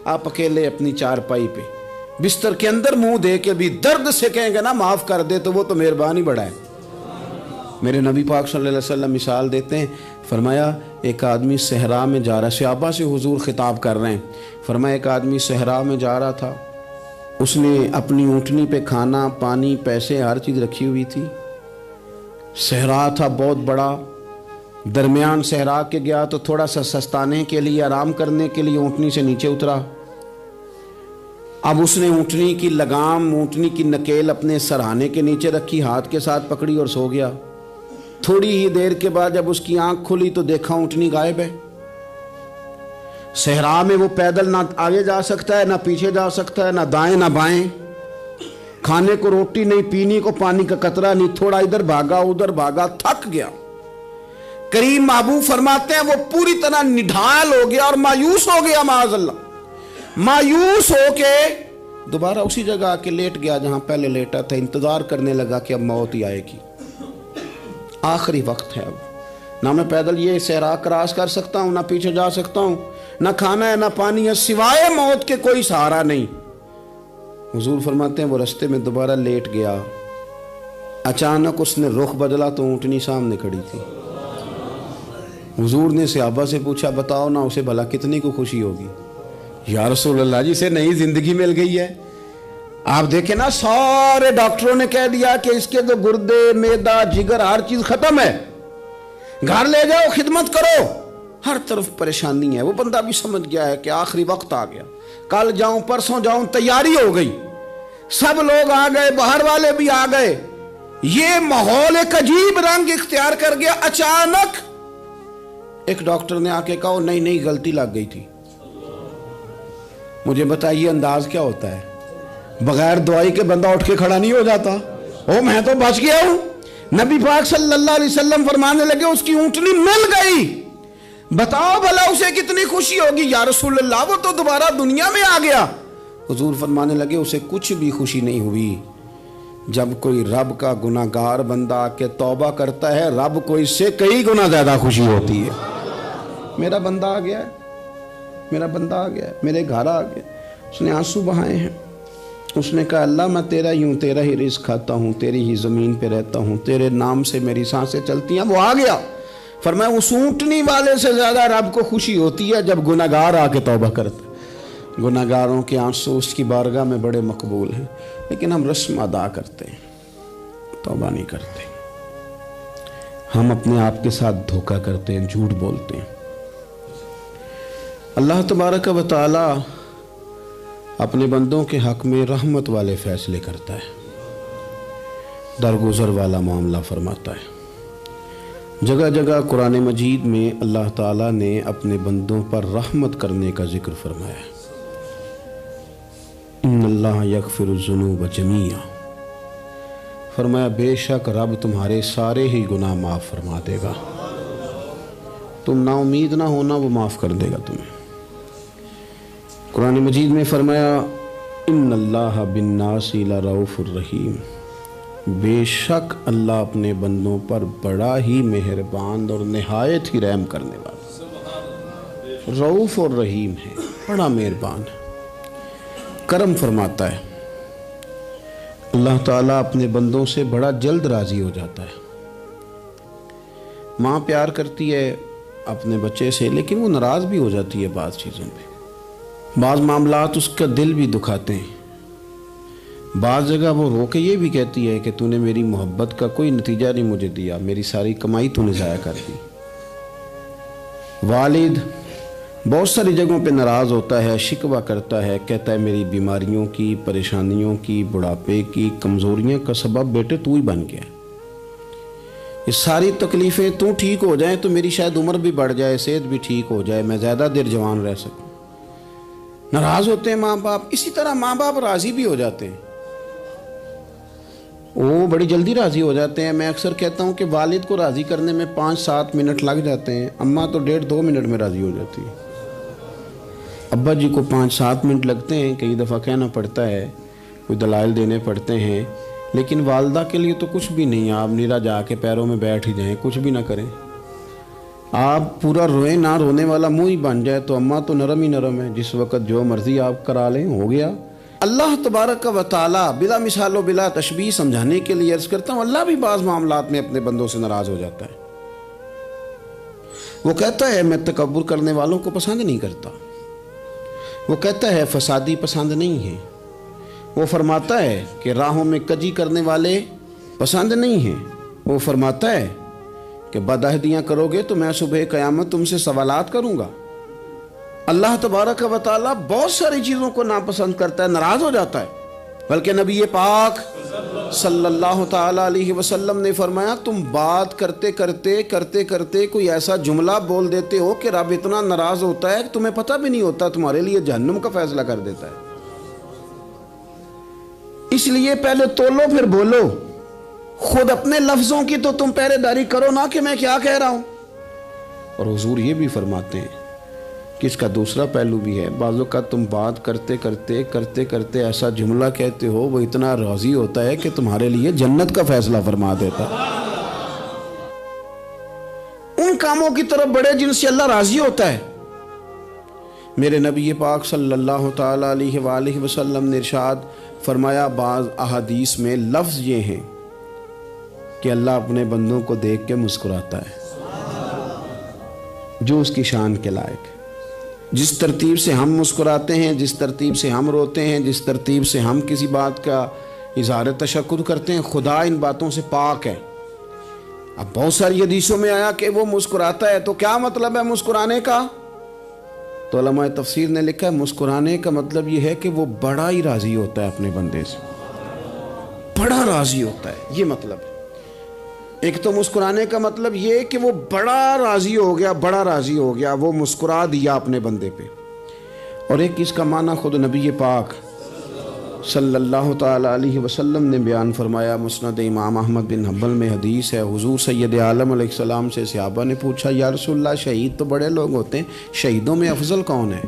آپ اکیلے اپنی چارپائی پہ بستر کے اندر منہ دے کے بھی درد سے کہیں گے نا معاف کر دے تو وہ تو مہربانی بڑا ہے۔ میرے نبی پاک صلی اللہ علیہ وسلم مثال دیتے ہیں، فرمایا ایک آدمی صحرا میں جا رہا، صحابہ سے حضور خطاب کر رہے ہیں، فرمایا ایک آدمی صحرا میں جا رہا تھا، اس نے اپنی اونٹنی پہ کھانا پانی پیسے ہر چیز رکھی ہوئی تھی، صحرا تھا بہت بڑا، درمیان صحرا کے گیا تو تھوڑا سا سستانے کے لیے آرام کرنے کے لیے اونٹنی سے نیچے اترا۔ اب اس نے اونٹنی کی لگام اونٹنی کی نکیل اپنے سرہانے کے نیچے رکھی، ہاتھ کے ساتھ پکڑی اور سو گیا۔ تھوڑی ہی دیر کے بعد جب اس کی آنکھ کھلی تو دیکھا اونٹنی غائب ہے۔ صحرا میں وہ پیدل نہ آگے جا سکتا ہے نہ پیچھے جا سکتا ہے، نہ دائیں نہ بائیں، کھانے کو روٹی نہیں، پینے کو پانی کا قطرہ نہیں، تھوڑا ادھر بھاگا ادھر بھاگا، تھک گیا۔ کریم محبوب فرماتے ہیں وہ پوری طرح نڈھال ہو گیا اور مایوس ہو گیا، معاذ اللہ، مایوس ہو کے دوبارہ اسی جگہ آ کے لیٹ گیا جہاں پہلے لیٹا تھا، انتظار کرنے لگا کہ اب موت ہی آئے گی، آخری وقت ہے، اب نہ میں پیدل یہ صحرا کراس کر سکتا ہوں، نہ پیچھے جا سکتا ہوں، نہ کھانا ہے نہ پانی ہے، سوائے موت کے کوئی سہارا نہیں۔ حضور فرماتے ہیں وہ رستے میں دوبارہ لیٹ گیا، اچانک اس نے رخ بدلا تو اونٹنی سامنے کھڑی تھی۔ حضور نے صحابہ سے پوچھا بتاؤ نا اسے بھلا کتنی کو خوشی ہوگی؟ یا رسول اللہ جی سے نئی زندگی مل گئی ہے۔ آپ دیکھیں نا سارے ڈاکٹروں نے کہہ دیا کہ اس کے تو گردے معدہ جگر ہر چیز ختم ہے، گھر لے جاؤ خدمت کرو، ہر طرف پریشانی ہے۔ وہ بندہ بھی سمجھ گیا ہے کہ آخری وقت آ گیا، کل جاؤں پرسوں جاؤں، تیاری ہو گئی، سب لوگ آ گئے، باہر والے بھی آ گئے، یہ ماحول ایک عجیب رنگ اختیار کر گیا۔ اچانک ایک ڈاکٹر نے آ کے کہا نہیں نہیں غلطی لگ گئی تھی۔ مجھے بتائیے انداز کیا ہوتا ہے؟ بغیر دوائی کے بندہ اٹھ کے کھڑا نہیں ہو جاتا، او میں تو بچ گیا ہوں۔ نبی پاک صلی اللہ علیہ وسلم فرمانے لگے اس کی اونٹنی مل گئی، بتاؤ بھلا اسے کتنی خوشی ہوگی؟ یا رسول اللہ وہ تو دوبارہ دنیا میں آ گیا۔ حضور فرمانے لگے اسے کچھ بھی خوشی نہیں ہوئی۔ جب کوئی رب کا گناہگار بندہ آ کے توبہ کرتا ہے، رب کو اس سے کئی گنا زیادہ خوشی ہوتی ہے۔ میرا بندہ آ گیا ہے، میرا بندہ آ گیا ہے، میرے گھر آ گیا۔ اس نے آنسو بہائے ہیں، اس نے کہا اللہ میں تیرا ہی ہوں، تیرا ہی رزق کھاتا ہوں، تیری ہی زمین پہ رہتا ہوں، تیرے نام سے میری سانسیں چلتی ہیں۔ وہ آ گیا۔ فرمایا اس اونٹنی والے سے زیادہ رب کو خوشی ہوتی ہے جب گناہگار آ کے توبہ کرتا ہے۔ گناہگاروں کے آنسو اس کی بارگاہ میں بڑے مقبول ہیں، لیکن ہم رسم ادا کرتے ہیں، توبہ نہیں کرتے۔ ہم اپنے آپ کے ساتھ دھوکہ کرتے ہیں، جھوٹ بولتے ہیں۔ اللہ تبارک و تعالی اپنے بندوں کے حق میں رحمت والے فیصلے کرتا ہے، درگزر والا معاملہ فرماتا ہے۔ جگہ جگہ قرآن مجید میں اللہ تعالیٰ نے اپنے بندوں پر رحمت کرنے کا ذکر فرمایا ہے۔ ان اللہ یغفر الذنوب جمیعا، فرمایا بے شک رب تمہارے سارے ہی گناہ معاف فرما دے گا، تم نا امید نہ ہونا، وہ معاف کر دے گا تمہیں۔ قرآن مجید میں فرمایا ان اللہ بالناس لرؤوف الرحیم، بے شک اللہ اپنے بندوں پر بڑا ہی مہربان اور نہایت ہی رحم کرنے والا، رؤوف اور رحیم ہے، بڑا مہربان ہے، کرم فرماتا ہے۔ اللہ تعالیٰ اپنے بندوں سے بڑا جلد راضی ہو جاتا ہے۔ ماں پیار کرتی ہے اپنے بچے سے، لیکن وہ ناراض بھی ہو جاتی ہے بعض چیزوں پہ، بعض معاملات اس کا دل بھی دکھاتے ہیں، بعض جگہ وہ رو کے یہ بھی کہتی ہے کہ تو نے میری محبت کا کوئی نتیجہ نہیں مجھے دیا، میری ساری کمائی تو نے ضائع کر دی۔ والد بہت ساری جگہوں پہ ناراض ہوتا ہے، شکوہ کرتا ہے، کہتا ہے میری بیماریوں کی، پریشانیوں کی، بڑھاپے کی، کمزوریاں کا سبب بیٹے تو ہی بن گیا، یہ ساری تکلیفیں تو ٹھیک ہو جائیں تو میری شاید عمر بھی بڑھ جائے، صحت بھی ٹھیک ہو جائے، میں زیادہ دیر جوان رہ سکوں۔ ناراض ہوتے ہیں ماں باپ، اسی طرح ماں باپ راضی بھی ہو جاتے ہیں، وہ بڑی جلدی راضی ہو جاتے ہیں۔ میں اکثر کہتا ہوں کہ والد کو راضی کرنے میں 5-7 منٹ لگ جاتے ہیں، اماں تو 1.5-2 منٹ میں راضی ہو جاتی ہے۔ ابا جی کو 5-7 منٹ لگتے ہیں، کئی دفعہ کہنا پڑتا ہے، کوئی دلائل دینے پڑتے ہیں، لیکن والدہ کے لیے تو کچھ بھی نہیں، آپ نیرا جا کے پیروں میں بیٹھ ہی جائیں، کچھ بھی نہ کریں، آپ پورا روئیں نہ رونے والا منہ ہی بن جائے تو اماں تو نرم ہی نرم ہے، جس وقت جو مرضی آپ کرا لیں ہو گیا۔ اللہ تبارک و تعالی بلا مثال و بلا تشبیہ سمجھانے کے لیے عرض کرتا ہوں، اللہ بھی بعض معاملات میں اپنے بندوں سے ناراض ہو جاتا ہے۔ وہ کہتا ہے میں تکبر کرنے والوں کو پسند نہیں کرتا، وہ کہتا ہے فسادی پسند نہیں ہے، وہ فرماتا ہے کہ راہوں میں کجی کرنے والے پسند نہیں ہیں، وہ فرماتا ہے کہ بدعہدیاں کرو گے تو میں صبح قیامت تم سے سوالات کروں گا۔ اللہ تبارک و تعالیٰ بہت ساری چیزوں کو ناپسند کرتا ہے، ناراض ہو جاتا ہے۔ بلکہ نبی پاک صلی اللہ تعالیٰ علیہ وسلم نے فرمایا تم بات کرتے کرتے کوئی ایسا جملہ بول دیتے ہو کہ رب اتنا ناراض ہوتا ہے کہ تمہیں پتہ بھی نہیں ہوتا، تمہارے لیے جہنم کا فیصلہ کر دیتا ہے۔ اس لیے پہلے تولو پھر بولو، خود اپنے لفظوں کی تو تم پہرے داری کرو نا کہ میں کیا کہہ رہا ہوں۔ اور حضور یہ بھی فرماتے ہیں کہ اس کا دوسرا پہلو بھی ہے، بعض اوقات تم بات کرتے ایسا جملہ کہتے ہو وہ اتنا راضی ہوتا ہے کہ تمہارے لیے جنت کا فیصلہ فرما دیتا ہے۔ ان کاموں کی طرف بڑے جن سے اللہ راضی ہوتا ہے۔ میرے نبی پاک صلی اللہ تعالی علیہ وآلہ وسلم نے ارشاد فرمایا، بعض احادیث میں لفظ یہ ہیں کہ اللہ اپنے بندوں کو دیکھ کے مسکراتا ہے جو اس کی شان کے لائق ہے۔ جس ترتیب سے ہم مسکراتے ہیں، جس ترتیب سے ہم روتے ہیں، جس ترتیب سے ہم کسی بات کا اظہار تشکر کرتے ہیں، خدا ان باتوں سے پاک ہے۔ اب بہت ساری حدیثوں میں آیا کہ وہ مسکراتا ہے، تو کیا مطلب ہے مسکرانے کا؟ تو علماء تفسیر نے لکھا ہے مسکرانے کا مطلب یہ ہے کہ وہ بڑا ہی راضی ہوتا ہے اپنے بندے سے، بڑا راضی ہوتا ہے، یہ مطلب ہے۔ ایک تو مسکرانے کا مطلب یہ کہ وہ بڑا راضی ہو گیا، وہ مسکرا دیا اپنے بندے پہ۔ اور ایک اس کا معنی خود نبی پاک صلی اللہ تعالی علیہ وسلم نے بیان فرمایا، مسند امام احمد بن حنبل میں حدیث ہے، حضور سید عالم علیہ السلام سے صحابہ نے پوچھا یا رسول اللہ شہید تو بڑے لوگ ہوتے ہیں، شہیدوں میں افضل کون ہے؟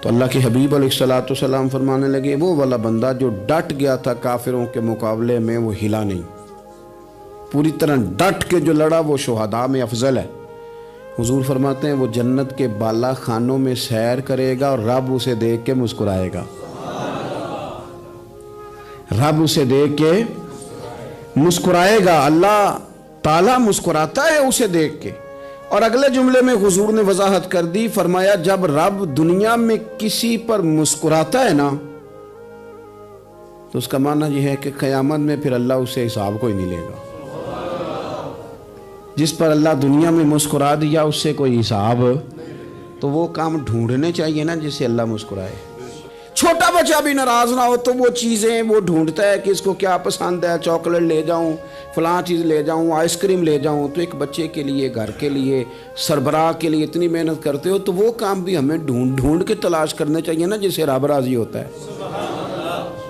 تو اللہ کے حبیب علیہ السلام فرمانے لگے وہ والا بندہ جو ڈٹ گیا تھا کافروں کے مقابلے میں، وہ ہلا نہیں، پوری طرح ڈٹ کے جو لڑا وہ شہداء میں افضل ہے۔ حضور فرماتے ہیں وہ جنت کے بالا خانوں میں سیر کرے گا اور رب اسے دیکھ کے مسکرائے گا، رب اسے دیکھ کے مسکرائے گا، اللہ تعالیٰ مسکراتا ہے اسے دیکھ کے۔ اور اگلے جملے میں حضور نے وضاحت کر دی، فرمایا جب رب دنیا میں کسی پر مسکراتا ہے نا تو اس کا معنی یہ ہے کہ قیامت میں پھر اللہ اسے حساب کوئی نہیں لے گا۔ جس پر اللہ دنیا میں مسکرا دیا اس سے کوئی حساب، تو وہ کام ڈھونڈنے چاہیے نا جس سے اللہ مسکرائے۔ چھوٹا بچہ بھی ناراض نہ ہو تو وہ چیزیں وہ ڈھونڈتا ہے کہ اس کو کیا پسند ہے، چاکلیٹ لے جاؤں، فلاں چیز لے جاؤں، آئس کریم لے جاؤں۔ تو ایک بچے کے لیے، گھر کے لیے، سربراہ کے لیے اتنی محنت کرتے ہو تو وہ کام بھی ہمیں ڈھونڈ کے تلاش کرنے چاہیے نا جس سے رب راضی ہوتا ہے،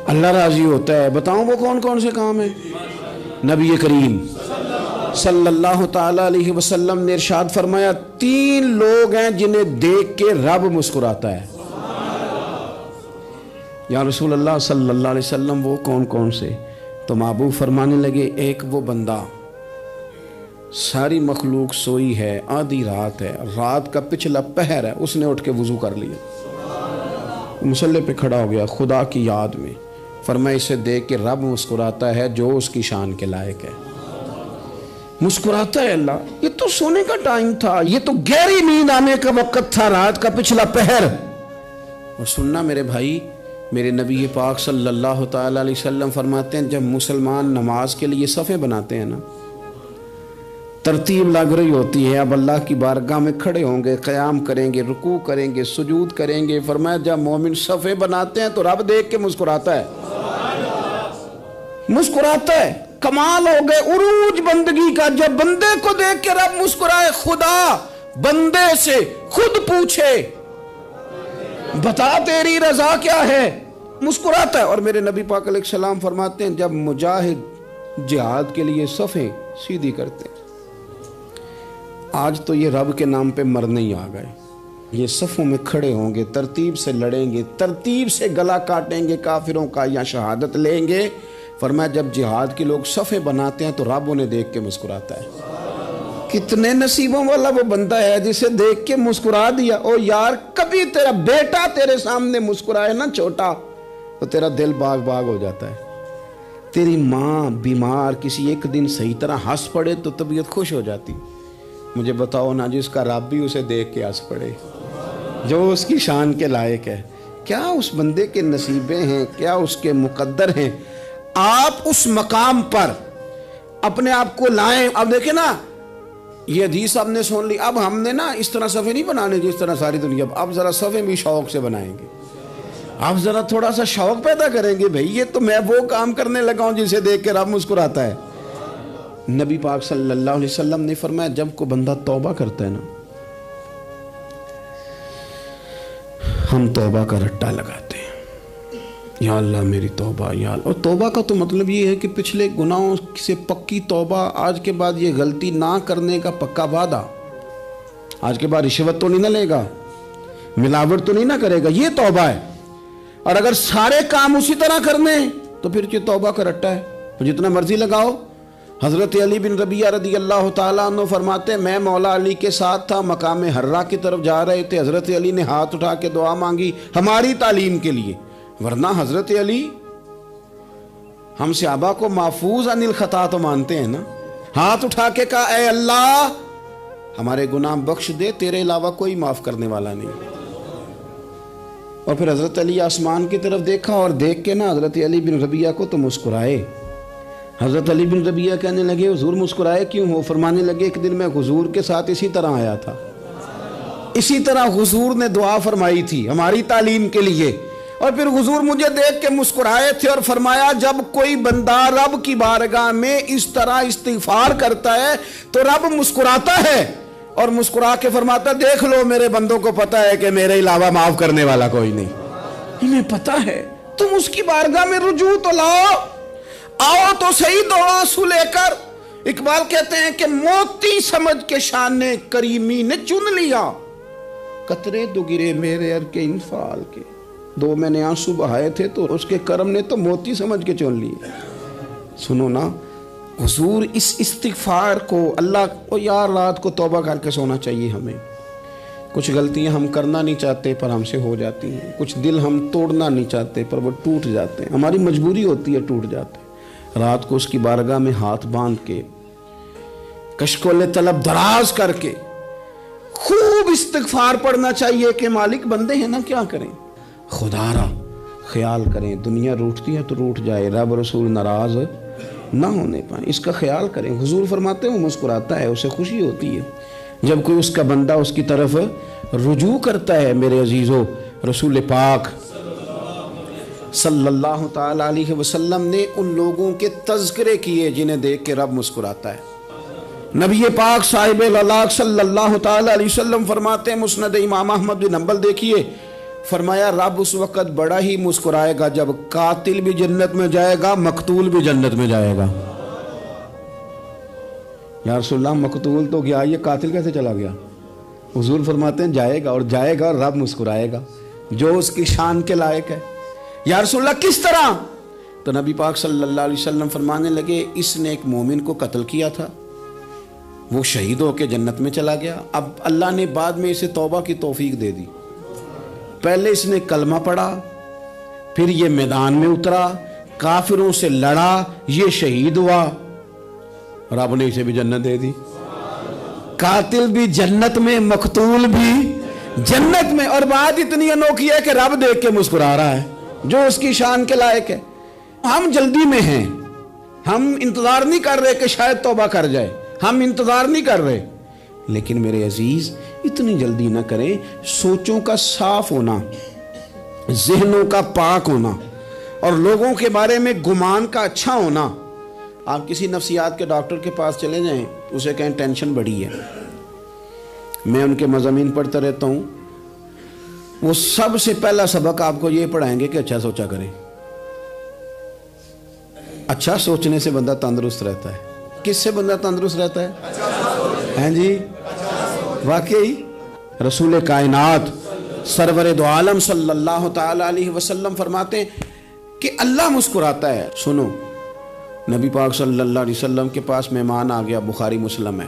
اللہ راضی ہوتا ہے۔ بتاؤں وہ کون کون سے کام ہیں؟ نبی کریم صلی اللہ تعالی علیہ وسلم نے ارشاد فرمایا 3 لوگ ہیں جنہیں دیکھ کے رب مسکراتا ہے۔ یا رسول اللہ صلی اللہ علیہ وسلم وہ کون کون سے؟ تو محبوب فرمانے لگے ایک وہ بندہ ساری مخلوق سوئی ہے، آدھی رات ہے، رات کا پچھلا پہر ہے، اس نے اٹھ کے وضو کر لیا، مصلی پہ کھڑا ہو گیا خدا کی یاد میں، فرمایا اسے دیکھ کے رب مسکراتا ہے جو اس کی شان کے لائق ہے۔ مسکراتا ہے اللہ۔ یہ تو سونے کا ٹائم تھا، یہ تو گہری نیند آنے کا وقت تھا، رات کا پچھلا پہر۔ اور سننا میرے بھائی، میرے نبی پاک صلی اللہ تعالی علیہ وسلم فرماتے ہیں جب مسلمان نماز کے لیے صفیں بناتے ہیں نا، ترتیب لگ رہی ہوتی ہے، اب اللہ کی بارگاہ میں کھڑے ہوں گے، قیام کریں گے، رکوع کریں گے، سجود کریں گے، فرمایا جب مومن صفیں بناتے ہیں تو رب دیکھ کے مسکراتا ہے، مسکراتا ہے۔ کمال ہو گئے عروج بندگی کا، جب بندے کو دیکھ کے رب مسکرائے، خدا بندے سے خود پوچھے بتا تیری رضا کیا ہے، مسکراتا ہے۔ اور میرے نبی پاک علیہ السلام فرماتے ہیں جب مجاہد جہاد کے لیے صفیں سیدھی کرتے ہیں، آج تو یہ رب کے نام پہ مرنے ہی آ گئے، یہ صفوں میں کھڑے ہوں گے، ترتیب سے لڑیں گے، ترتیب سے گلا کاٹیں گے کافروں کا یا شہادت لیں گے۔ فرمایا جب جہاد کے لوگ صفیں بناتے ہیں تو رب انہیں دیکھ کے مسکراتا ہے۔ کتنے نصیبوں والا وہ بندہ ہے جسے دیکھ کے مسکرا دیا. او یار کبھی تیرا بیٹا تیرے سامنے مسکرائے نا چھوٹا تو تیرا دل باغ باغ ہو جاتا ہے. تیری ماں بیمار کسی ایک دن صحیح طرح ہنس پڑے تو طبیعت خوش ہو جاتی. مجھے بتاؤ نا جس کا رب بھی اسے دیکھ کے ہنس پڑے جو اس کی شان کے لائق ہے. کیا اس بندے کے نصیبیں ہیں, کیا اس کے مقدر ہیں. آپ اس مقام پر اپنے آپ کو لائیں. اب دیکھیں نا یہ حدیث آپ نے سن لی, اب ہم نے نا اس طرح صفحے نہیں بنانے جس طرح ساری دنیا, اب ذرا صفحے بھی شوق سے بنائیں گے. آپ ذرا تھوڑا سا شوق پیدا کریں گے, بھئی یہ تو میں وہ کام کرنے لگا ہوں جسے دیکھ کے رب مسکراتا ہے. نبی پاک صلی اللہ علیہ وسلم نے فرمایا جب کوئی بندہ توبہ کرتا ہے نا, ہم توبہ کا رٹا لگاتے ہیں, یا اللہ میری توبہ یا اللہ. اور توبہ کا تو مطلب یہ ہے کہ پچھلے گناہوں سے پکی توبہ, آج کے بعد یہ غلطی نہ کرنے کا پکا وعدہ, آج کے بعد رشوت تو نہیں نہ لے گا, ملاوٹ تو نہیں نہ کرے گا, یہ توبہ ہے. اور اگر سارے کام اسی طرح کرنے تو پھر یہ توبہ کا رٹا ہے, تو جتنا مرضی لگاؤ. حضرت علی بن ربیعہ رضی اللہ تعالیٰ عنہ فرماتے ہیں میں مولا علی کے ساتھ تھا, مقام حرہ کی طرف جا رہے تھے, حضرت علی نے ہاتھ اٹھا کے دعا مانگی ہماری تعلیم کے لیے, ورنہ حضرت علی ہم صحابہ کو محفوظ عن الخطا تو مانتے ہیں نا. ہاتھ اٹھا کے کہا اے اللہ ہمارے گناہ بخش دے, تیرے علاوہ کوئی معاف کرنے والا نہیں. اور پھر حضرت علی آسمان کی طرف دیکھا اور دیکھ کے نا حضرت علی بن ربیعہ کو تو مسکرائے. حضرت علی بن ربیعہ کہنے لگے حضور مسکرائے کیوں ہو؟ فرمانے لگے ایک دن میں حضور کے ساتھ اسی طرح آیا تھا, اسی طرح حضور نے دعا فرمائی تھی ہماری تعلیم کے لیے, اور پھر حضور مجھے دیکھ کے مسکرائے تھے اور فرمایا جب کوئی بندہ رب کی بارگاہ میں اس طرح استغفار کرتا ہے تو رب مسکراتا ہے, اور مسکرا کے فرماتا دیکھ لو میرے بندوں کو پتا ہے کہ میرے علاوہ معاف کرنے والا کوئی نہیں, انہیں پتا ہے. تم اس کی بارگاہ میں رجوع تو لاؤ, آؤ تو صحیح دو آنسو لے کر. اقبال کہتے ہیں کہ موتی سمجھ کے شان کریمی نے چن لیا, قطرے دو گرے میرے ار کے انفعال کے. دو میں نے آنسو بہائے تھے تو اس کے کرم نے تو موتی سمجھ کے چن لیے. سنو نا حضور اس استغفار کو اللہ کو یار رات کو توبہ کر کے سونا چاہیے ہمیں. کچھ غلطیاں ہم کرنا نہیں چاہتے پر ہم سے ہو جاتی ہیں, کچھ دل ہم توڑنا نہیں چاہتے پر وہ ٹوٹ جاتے ہیں, ہماری مجبوری ہوتی ہے ٹوٹ جاتے ہیں. رات کو اس کی بارگاہ میں ہاتھ باندھ کے کشکول طلب دراز کر کے خوب استغفار پڑھنا چاہیے کہ مالک بندے ہیں نا کیا کریں, خدا را خیال کریں, دنیا روٹتی ہے تو روٹ جائے, رب رسول ناراض نہ ہونے پائیں, اس کا خیال کریں. حضور فرماتے ہیں وہ مسکراتا ہے, اسے خوشی ہوتی ہے جب کوئی اس کا بندہ اس کی طرف رجوع کرتا ہے. میرے عزیزو رسول پاک صلی اللہ تعالی علیہ وسلم نے ان لوگوں کے تذکرے کیے جنہیں دیکھ کے رب مسکراتا ہے. نبی پاک صاحب الالاق صلی اللہ تعالی علیہ وسلم فرماتے ہیں, مسند امام احمد بن حنبل دیکھیے, فرمایا رب اس وقت بڑا ہی مسکرائے گا جب قاتل بھی جنت میں جائے گا, مقتول بھی جنت میں جائے گا. یا رسول اللہ مقتول تو گیا, یہ قاتل کیسے چلا گیا؟ حضور فرماتے ہیں جائے گا, اور جائے گا اور رب مسکرائے گا جو اس کی شان کے لائق ہے. یا رسول اللہ کس طرح؟ تو نبی پاک صلی اللہ علیہ وسلم فرمانے لگے اس نے ایک مومن کو قتل کیا تھا, وہ شہید ہو کے جنت میں چلا گیا. اب اللہ نے بعد میں اسے توبہ کی توفیق دے دی. پہلے اس نے کلمہ پڑھا, پھر یہ میدان میں اترا, کافروں سے لڑا, یہ شہید ہوا, رب نے اسے بھی جنت دے دی. قاتل بھی جنت میں, مقتول بھی جنت میں. اور بات اتنی انوکھی ہے کہ رب دیکھ کے مسکرا رہا ہے جو اس کی شان کے لائق ہے. ہم جلدی میں ہیں, ہم انتظار نہیں کر رہے کہ شاید توبہ کر جائے, ہم انتظار نہیں کر رہے. لیکن میرے عزیز اتنی جلدی نہ کریں. سوچوں کا صاف ہونا, ذہنوں کا پاک ہونا, اور لوگوں کے بارے میں گمان کا اچھا ہونا. آپ کسی نفسیات کے ڈاکٹر کے پاس چلے جائیں, اسے کہیں ٹینشن بڑی ہے, میں ان کے مضامین پڑھتا رہتا ہوں, وہ سب سے پہلا سبق آپ کو یہ پڑھائیں گے کہ اچھا سوچا کریں. اچھا سوچنے سے بندہ تندرست رہتا ہے. کس سے بندہ تندرست رہتا ہے؟ ہیں جی واقعی رسول کائنات سرور دو عالم صلی اللہ تعالی علیہ وسلم فرماتے ہیں کہ اللہ مسکراتا ہے. سنو, نبی پاک صلی اللہ علیہ وسلم کے پاس مہمان آ گیا, بخاری مسلم ہے.